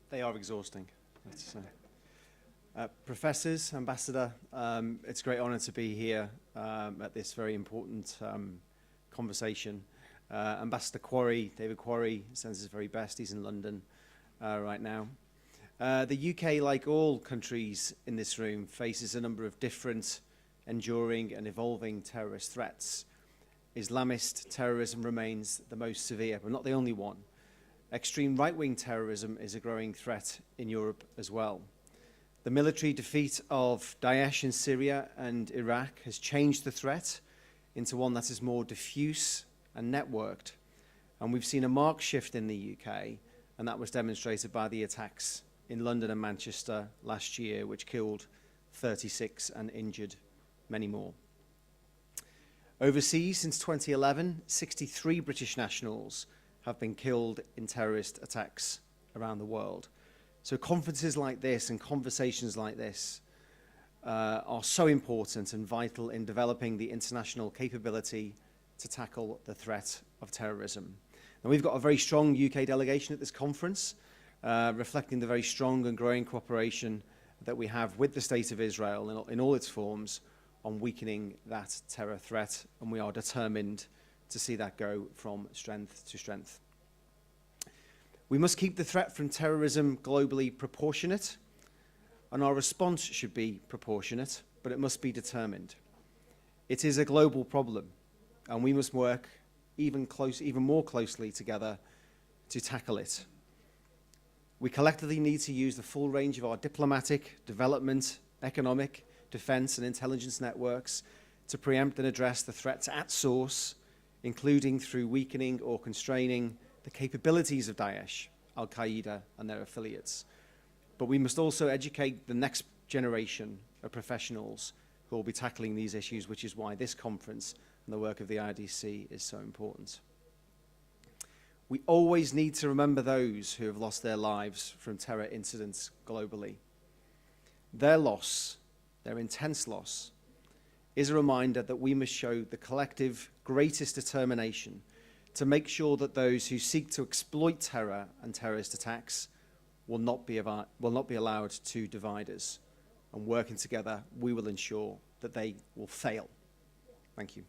They are exhausting. Professors, Ambassador, it's a great honor to be here at this very important conversation. Ambassador Quarry, David Quarry, sends his very best. He's in London right now. The UK, like all countries in this room, faces a number of different, enduring and evolving terrorist threats. Islamist terrorism remains the most severe, but not the only one. Extreme right-wing terrorism is a growing threat in Europe as well. The military defeat of Daesh in Syria and Iraq has changed the threat into one that is more diffuse and networked. And we've seen a marked shift in the UK, and that was demonstrated by the attacks in London and Manchester last year, which killed 36 and injured many more. Overseas, since 2011, 63 British nationals have been killed in terrorist attacks around the world. So conferences like this and conversations like this are so important and vital in developing the international capability to tackle the threat of terrorism. And we've got a very strong UK delegation at this conference, reflecting the very strong and growing cooperation that we have with the State of Israel in all its forms on weakening that terror threat, and we are determined to see that go from strength to strength. We must keep the threat from terrorism globally proportionate, and our response should be proportionate, but it must be determined. It is a global problem, and we must work even more closely together to tackle it. We collectively need to use the full range of our diplomatic, development, economic, defense and intelligence networks to preempt and address the threats at source, including through weakening or constraining the capabilities of Daesh, Al-Qaeda and their affiliates. But we must also educate the next generation of professionals who will be tackling these issues, which is why this conference and the work of the IDC is so important. We always need to remember those who have lost their lives from terror incidents globally. Their loss, their intense loss, is a reminder that we must show the collective greatest determination to make sure that those who seek to exploit terror and terrorist attacks will not be allowed to divide us. And working together, we will ensure that they will fail. Thank you.